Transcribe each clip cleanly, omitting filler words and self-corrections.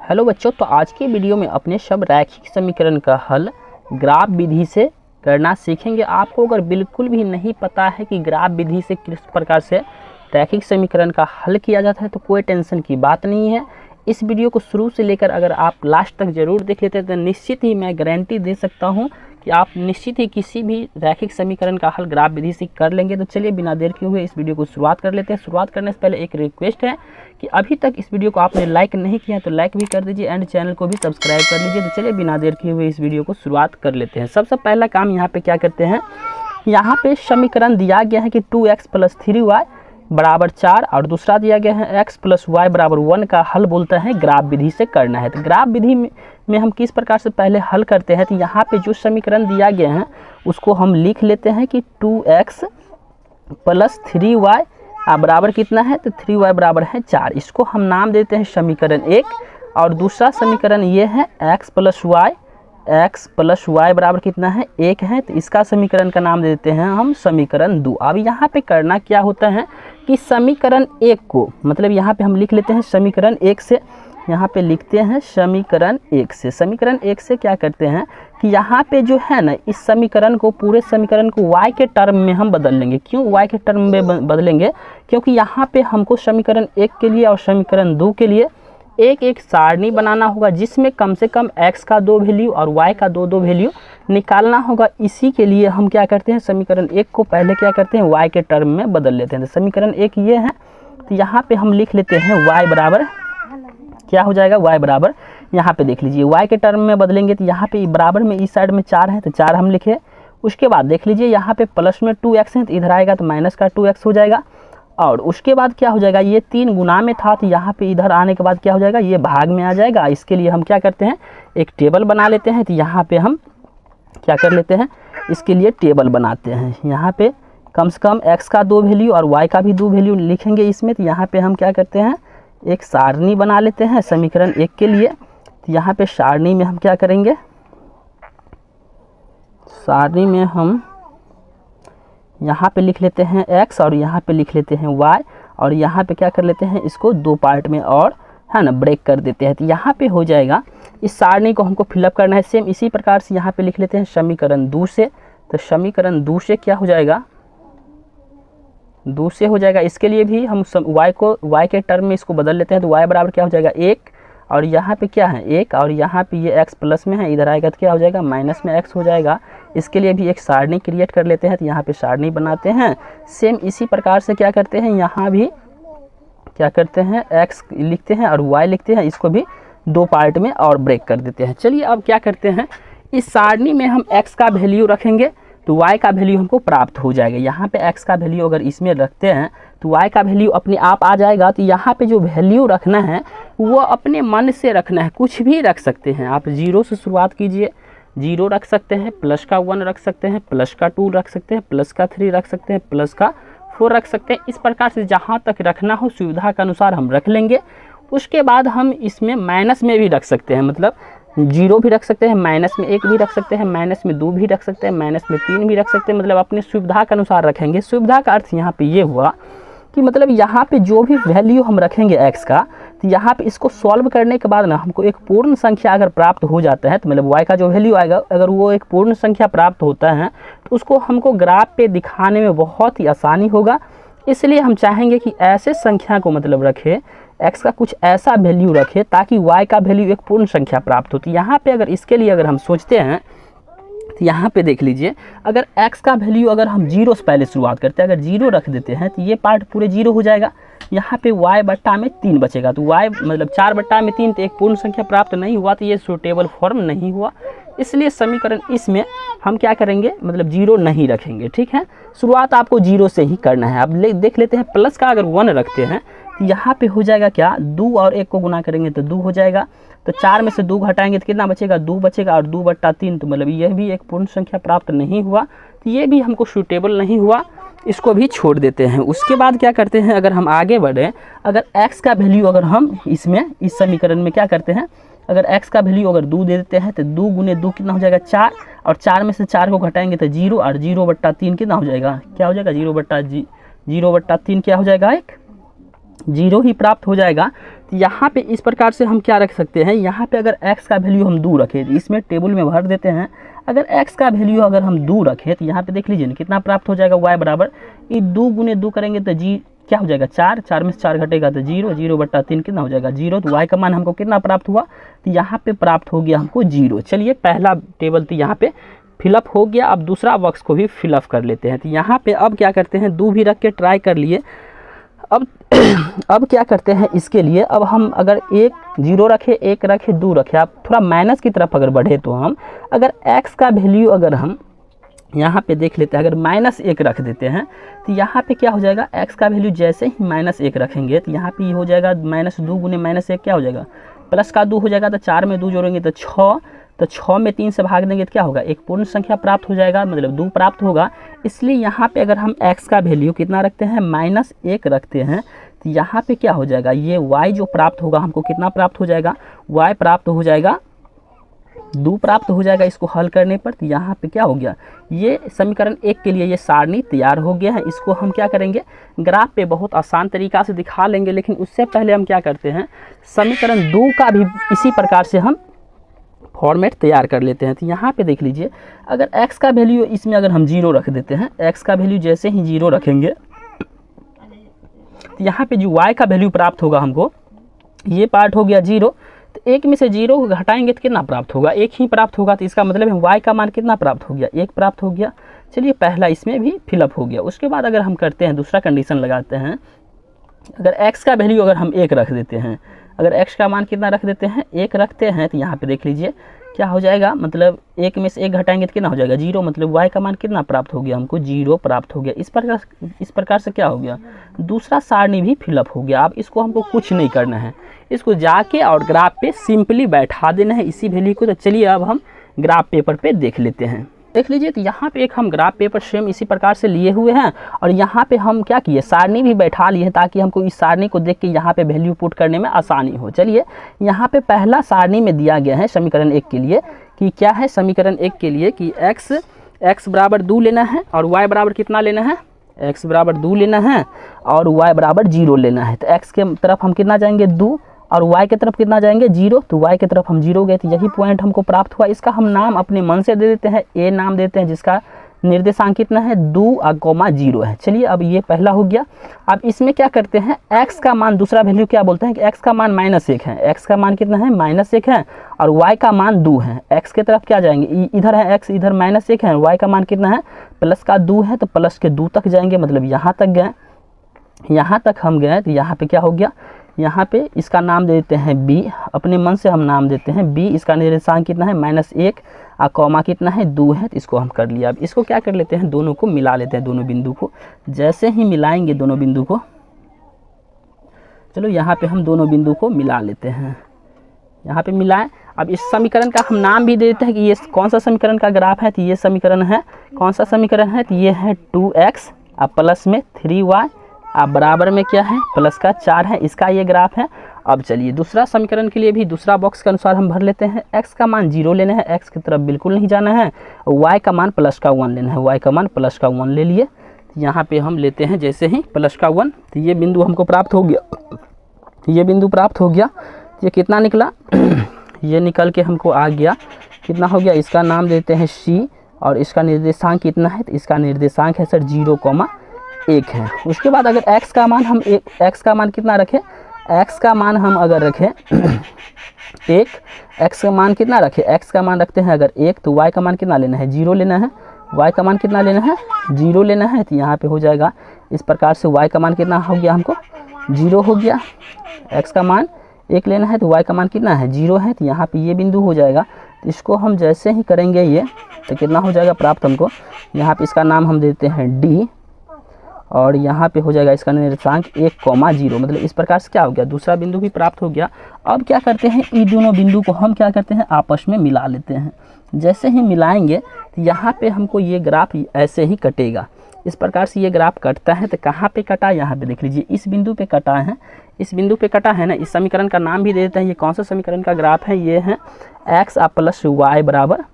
Hello बच्चों, तो आज की वीडियो में अपने सब रैखिक समीकरण का हल ग्राफ विधि से करना सीखेंगे। आपको अगर बिल्कुल भी नहीं पता है कि ग्राफ विधि से किस प्रकार से रैखिक समीकरण का हल किया जाता है तो कोई टेंशन की बात नहीं है। इस वीडियो को शुरू से लेकर अगर आप लास्ट तक ज़रूर देख लेते हैं तो निश्चित ही मैं गारंटी दे सकता हूं कि आप निश्चित ही किसी भी रैखिक समीकरण का हल ग्राफ विधि से कर लेंगे। तो चलिए बिना देर किए हुए इस वीडियो को शुरुआत कर लेते हैं। शुरुआत करने से पहले एक रिक्वेस्ट है कि अभी तक इस वीडियो को आपने लाइक नहीं किया तो लाइक भी कर दीजिए एंड चैनल को भी सब्सक्राइब कर लीजिए। तो चलिए बिना देर किए हुए इस वीडियो को शुरुआत कर लेते हैं। सबसे पहला काम यहाँ पे क्या करते हैं, यहाँ पे समीकरण दिया गया है कि 2x + 3y बराबर 4 और दूसरा दिया गया है x + y बराबर 1 का हल बोलता है ग्राफ विधि से करना है। तो ग्राफ विधि में हम किस प्रकार से पहले हल करते हैं, तो यहाँ पे जो समीकरण दिया गया है उसको हम लिख लेते हैं कि 2x + 3y बराबर कितना है, तो 3y बराबर है 4। इसको हम नाम देते हैं समीकरण 1 और दूसरा समीकरण ये है x + y बराबर कितना है 1 है, तो इसका समीकरण का नाम देते हैं हम समीकरण 2। अब यहाँ पे करना क्या होता है कि समीकरण 1 को मतलब यहाँ पे हम लिख लेते हैं समीकरण 1 से, यहाँ पे लिखते हैं समीकरण 1 से। समीकरण 1 से क्या करते हैं कि यहाँ पे जो है ना इस समीकरण को पूरे समीकरण को y के टर्म में हम बदल लेंगे। क्यों y के टर्म में बदलेंगे, क्योंकि यहाँ पे हमको समीकरण 1 के लिए और समीकरण 2 के लिए एक एक सारणी बनाना होगा जिसमें कम से कम x का 2 वैल्यू और y का 2 वैल्यू निकालना होगा। इसी के लिए हम क्या करते हैं समीकरण 1 को पहले क्या करते हैं y के टर्म में बदल लेते हैं। तो समीकरण 1 ये है, तो यहाँ पे हम लिख लेते हैं y बराबर क्या हो जाएगा, y बराबर यहाँ पे देख लीजिए y के टर्म में बदलेंगे तो यहाँ पे बराबर में इस साइड में 4 है तो 4 हम लिखे। उसके बाद देख लीजिए यहाँ पे प्लस में 2x है तो इधर आएगा तो माइनस का 2x हो जाएगा। और उसके बाद क्या हो जाएगा, ये 3 गुना में था तो यहाँ पे इधर आने के बाद क्या हो जाएगा, ये भाग में आ जाएगा। इसके लिए हम क्या करते हैं एक टेबल बना लेते हैं। तो यहाँ पे हम क्या कर लेते हैं, इसके लिए टेबल बनाते हैं। यहाँ पे कम से कम x का 2 वैल्यू और y का भी 2 वैल्यू लिखेंगे इसमें। तो यहाँ पे हम क्या करते हैं एक सारणी बना लेते हैं समीकरण 1 के लिए। तो यहाँ पे सारणी में हम क्या करेंगे, सारणी में हम यहाँ पे लिख लेते हैं x और यहाँ पे लिख लेते हैं y और यहाँ पे क्या कर लेते हैं इसको 2 पार्ट में और है ना ब्रेक कर देते हैं। तो यहाँ पे हो जाएगा, इस सारणी को हमको फिलअप करना है। सेम इसी प्रकार से यहाँ पे लिख लेते हैं समीकरण 2 से। तो समीकरण 2 से क्या हो जाएगा, 2 से हो जाएगा। इसके लिए भी हम y को y के टर्म में इसको बदल लेते हैं। तो y बराबर क्या हो जाएगा 1 और यहाँ पे क्या है 1 और यहाँ पे ये x प्लस में है, इधर आएगा तो क्या हो जाएगा माइनस में x हो जाएगा। इसके लिए भी एक सारणी क्रिएट कर लेते हैं। तो यहाँ पे सारणी बनाते हैं। सेम इसी प्रकार से क्या करते हैं, यहाँ भी क्या करते हैं x लिखते हैं और y लिखते हैं, इसको भी 2 पार्ट में और ब्रेक कर देते हैं। चलिए अब क्या करते हैं, इस सारणी में हम x का वैल्यू रखेंगे तो y का वैल्यू हमको प्राप्त हो जाएगा। यहाँ पे x का वैल्यू अगर इसमें रखते हैं तो y का वैल्यू अपने आप आ जाएगा। तो यहाँ पे जो वैल्यू रखना है वो अपने मन से रखना है, कुछ भी रख सकते हैं आप। 0 से शुरुआत कीजिए, 0 रख सकते हैं, प्लस का 1 रख सकते हैं, प्लस का 2 रख सकते हैं, प्लस का 3 रख सकते हैं, प्लस का 4 रख सकते हैं। इस प्रकार से जहाँ तक रखना हो सुविधा के अनुसार हम रख लेंगे। उसके बाद हम इसमें माइनस में भी रख सकते हैं, मतलब 0 भी रख सकते हैं, माइनस में 1 भी रख सकते हैं, माइनस में 2 भी रख सकते हैं, माइनस में 3 भी रख सकते हैं, मतलब अपनी सुविधा के अनुसार रखेंगे। सुविधा का अर्थ यहाँ पे ये हुआ कि मतलब यहाँ पे जो भी वैल्यू हम रखेंगे x का, तो यहाँ पे इसको सॉल्व करने के बाद ना हमको एक पूर्ण संख्या अगर प्राप्त हो जाता है तो मतलब y का जो वैल्यू आएगा अगर वो एक पूर्ण संख्या प्राप्त होता है तो उसको हमको ग्राफ पे दिखाने में बहुत ही आसानी होगा। इसलिए हम चाहेंगे कि ऐसे संख्या को मतलब रखे, x का कुछ ऐसा वैल्यू रखे ताकि y का वैल्यू एक पूर्ण संख्या प्राप्त हो। तो यहाँ पे अगर इसके लिए अगर हम सोचते हैं तो यहाँ पे देख लीजिए, अगर x का वैल्यू अगर हम 0 से पहले शुरुआत करते हैं, अगर 0 रख देते हैं तो ये पार्ट पूरे 0 हो जाएगा। यहाँ पे y बट्टा में 3 बचेगा तो y मतलब 4 बट्टा में 3 तो एक पूर्ण संख्या प्राप्त नहीं हुआ, तो ये सूटेबल फॉर्म नहीं हुआ। इसलिए समीकरण इसमें हम क्या करेंगे, मतलब 0 नहीं रखेंगे। ठीक है, शुरुआत आपको 0 से ही करना है। अब देख लेते हैं प्लस का अगर 1 रखते हैं तो यहाँ पे हो जाएगा क्या, 2 और 1 को गुना करेंगे तो 2 हो जाएगा। तो 4 में से 2 घटाएंगे तो कितना बचेगा, 2 बचेगा और 2 बट्टा 3 तो मतलब यह भी एक पूर्ण संख्या प्राप्त नहीं हुआ। तो ये भी हमको सूटेबल नहीं हुआ, इसको भी छोड़ देते हैं। उसके बाद क्या करते हैं, अगर हम आगे बढ़ें, अगर x का वैल्यू अगर हम इसमें इस समीकरण में क्या करते हैं, अगर x का वैल्यू अगर 2 दे देते हैं तो 2 गुने 2 कितना हो जाएगा 4 और 4 में से 4 को घटाएंगे तो 0 और 0 बट्टा 3 कितना हो जाएगा, क्या हो जाएगा 0 बट्टा 3 क्या हो जाएगा जीरो ही प्राप्त हो जाएगा। तो यहाँ पे इस प्रकार से हम क्या रख सकते हैं, यहाँ पे अगर x का वैल्यू हम 2 रखें, इसमें टेबल में भर देते हैं। अगर x का वैल्यू अगर हम 2 रखें तो यहाँ पे देख लीजिए कितना प्राप्त हो जाएगा, y बराबर ये 2 गुने 2 करेंगे तो जी क्या हो जाएगा 4, 4 में से 4 घटेगा तो 0, 0/3 कितना हो जाएगा 0। तो y का मान हमको कितना प्राप्त हुआ, तो यहाँ पे प्राप्त हो गया हमको 0। चलिए पहला टेबल तो यहाँ पे फिलअप हो गया। अब दूसरा बॉक्स को भी फिलअप कर लेते हैं। तो यहाँ पे अब क्या करते हैं, 2 भी रख के ट्राई कर लिए। अब क्या करते हैं इसके लिए, अब हम अगर 1 0 रखे, 1 रखे, 2 रखे, आप थोड़ा माइनस की तरफ अगर बढ़े तो हम अगर x का वैल्यू अगर हम यहाँ पे देख लेते हैं, अगर -1 रख देते हैं तो यहाँ पे क्या हो जाएगा, x का वैल्यू जैसे ही -1 रखेंगे तो यहाँ पे ये हो जाएगा -2 गुने -1 क्या हो जाएगा, प्लस का 2 हो जाएगा। तो 4 में 2 जोड़ेंगे तो 6, तो 6 में 3 से भाग देंगे तो क्या होगा, एक पूर्ण संख्या प्राप्त हो जाएगा, मतलब 2 प्राप्त होगा। इसलिए यहाँ पे अगर हम x का वैल्यू कितना रखते हैं, -1 रखते हैं, तो यहाँ पे क्या हो जाएगा, ये y जो प्राप्त होगा हमको कितना प्राप्त हो जाएगा, y प्राप्त हो जाएगा 2 प्राप्त हो जाएगा इसको हल करने पर। तो यहाँ पे क्या हो गया, ये समीकरण 1 के लिए ये सारणी तैयार हो गया है। इसको हम क्या करेंगे, ग्राफ पे बहुत आसान तरीका से दिखा लेंगे, लेकिन उससे पहले हम क्या करते हैं, समीकरण 2 का भी इसी प्रकार से हम फॉर्मेट तैयार कर लेते हैं। तो यहाँ पे देख लीजिए, अगर x का वैल्यू इसमें अगर हम 0 रख देते हैं, x का वैल्यू जैसे ही 0 रखेंगे तो यहाँ पे जो y का वैल्यू प्राप्त होगा हमको, ये पार्ट हो गया 0। तो 1 में से 0 घटाएंगे तो कितना प्राप्त होगा, 1 ही प्राप्त होगा। तो इसका मतलब है y का मान कितना प्राप्त हो गया, 1 प्राप्त हो गया। चलिए पहला इसमें भी फिलअप हो गया। उसके बाद अगर हम करते हैं दूसरा कंडीशन लगाते हैं, अगर x का वैल्यू अगर हम 1 रख देते हैं, अगर x का मान कितना रख देते हैं, 1 रखते हैं, तो यहाँ पे देख लीजिए क्या हो जाएगा, मतलब 1 में से 1 घटाएंगे तो कितना हो जाएगा 0, मतलब y का मान कितना प्राप्त हो गया हमको, 0 प्राप्त हो गया। इस प्रकार से क्या हो गया, दूसरा सारणी भी फिलअप हो गया। अब इसको हमको कुछ नहीं करना है, इसको जाके और ग्राफ पे सिंपली बैठा देना है इसी वैल्यू को। तो चलिए अब हम ग्राफ पेपर पे देख लेते हैं। देख लीजिए, तो यहाँ पे एक हम ग्राफ पेपर सेम इसी प्रकार से लिए हुए हैं, और यहाँ पे हम क्या किए, सारणी भी बैठा लिए हैं ताकि हमको इस सारणी को देख के यहाँ पे वैल्यू पुट करने में आसानी हो। चलिए यहाँ पे पहला सारणी में दिया गया है समीकरण 1 के लिए कि क्या है, समीकरण 1 के लिए कि x बराबर 2 लेना है और y बराबर कितना लेना है, x बराबर 2 लेना है और y बराबर 0 लेना है। तो x के तरफ हम कितना जाएंगे 2 और y की तरफ कितना जाएंगे 0, तो y की तरफ हम 0 गए। तो यही पॉइंट हमको प्राप्त हुआ। इसका हम नाम अपने मन से दे देते हैं, a नाम देते हैं जिसका निर्देशांक कितना है 2 और 0 है। चलिए अब ये पहला हो गया। अब इसमें क्या करते हैं, x का मान दूसरा वैल्यू क्या बोलते हैं कि x का मान -1 है, x का मान कितना है -1 है और y का मान 2 है। x के तरफ क्या जाएंगे, इधर है x, इधर -1 है, y का मान कितना है प्लस का 2 है, तो प्लस के 2 तक जाएंगे, मतलब यहाँ तक गए। यहाँ तक हम गए तो यहाँ पे क्या हो गया, यहाँ पे इसका नाम दे देते हैं b, अपने मन से हम नाम देते हैं b। इसका निर्देशांक कितना है -1 और कॉमा कितना है 2 है, तो इसको हम कर लिया। अब इसको क्या कर लेते हैं, दोनों को मिला लेते हैं, दोनों बिंदु को। जैसे ही मिलाएंगे दोनों बिंदु को, चलो यहाँ पे हम दोनों बिंदु को मिला लेते हैं, यहाँ पे मिलाएं। अब इस समीकरण का हम नाम भी दे देते हैं कि ये कौन सा समीकरण का ग्राफ है, तो ये समीकरण है, कौन सा समीकरण है, तो ये है 2x और प्लस में 3y अब बराबर में क्या है प्लस का 4 है, इसका ये ग्राफ है। अब चलिए दूसरा समीकरण के लिए भी दूसरा बॉक्स के अनुसार हम भर लेते हैं। x का मान 0 लेना है, x की तरफ बिल्कुल नहीं जाना है, y का मान प्लस का 1 लेना है, y का मान प्लस का 1 ले लिए। यहाँ पे हम लेते हैं जैसे ही प्लस का 1, तो ये बिंदु हमको प्राप्त हो गया, ये बिंदु प्राप्त हो गया। ये कितना निकला ये निकल के हमको आ गया, कितना हो गया, इसका नाम देते हैं c और इसका निर्देशांक कितना है, तो इसका निर्देशांक है सर 0,1 है। उसके बाद अगर x का मान हम x का मान कितना रखें, x का मान हम अगर रखें 1, x का मान कितना रखें, x का मान रखते हैं अगर 1, तो y का मान कितना लेना है 0 लेना है, y का मान कितना लेना है 0 लेना है। तो यहाँ पे हो जाएगा इस प्रकार से, y का मान कितना हो गया हमको 0 हो गया, x का मान 1 लेना है तो y का मान कितना है 0 है। तो यहाँ पे ये बिंदु हो जाएगा। तो इसको हम जैसे ही करेंगे ये, तो कितना हो जाएगा प्राप्त हमको, यहाँ पे इसका नाम हम देते हैं d और यहाँ पे हो जाएगा इसका निर्देशांक 1,0, मतलब इस प्रकार से क्या हो गया, दूसरा बिंदु भी प्राप्त हो गया। अब क्या करते हैं, इन दोनों बिंदु को हम क्या करते हैं आपस में मिला लेते हैं। जैसे ही मिलाएंगे तो यहाँ पे हमको ये ग्राफ ऐसे ही कटेगा, इस प्रकार से ये ग्राफ कटता है। तो कहाँ पे कटा, यहाँ पे देख लीजिए, इस बिंदु पे कटा है, इस बिंदु पे कटा है ना। इस समीकरण का नाम भी दे देते हैं, ये कौन सा समीकरण का ग्राफ है, ये है x प्लस y बराबर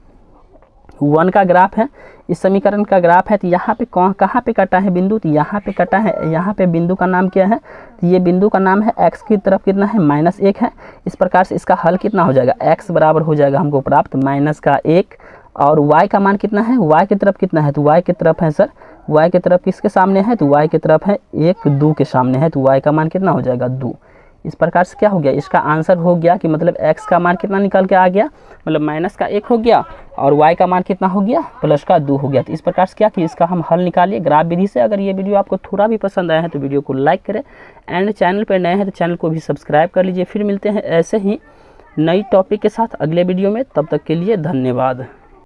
1 का ग्राफ है, इस समीकरण का ग्राफ है, तो यहाँ पे कहाँ पे कटा है बिंदु, तो यहाँ पे कटा है। यहाँ पे बिंदु का नाम क्या है, तो ये बिंदु का नाम है x की तरफ कितना है, -1 है। इस प्रकार से इसका हल कितना हो जाएगा, x बराबर हो जाएगा हमको प्राप्त -1, और y का मान कितना है, y की तरफ कितना है, तो y की तरफ है सर, y की तरफ किसके सामने है, तो y की तरफ है 1 2 के सामने है, तो y का मान कितना हो जाएगा 2। इस प्रकार से क्या हो गया, इसका आंसर हो गया कि मतलब x का मान कितना निकल के आ गया, मतलब -1 हो गया, और y का मान कितना हो गया, +2 हो गया। तो इस प्रकार से क्या कि इसका हम हल निकालिए ग्राफ विधि से। अगर ये वीडियो आपको थोड़ा भी पसंद आया है तो वीडियो को लाइक करें, एंड चैनल पर नए हैं तो चैनल को भी सब्सक्राइब कर लीजिए। फिर मिलते हैं ऐसे ही नई टॉपिक के साथ अगले वीडियो में, तब तक के लिए धन्यवाद।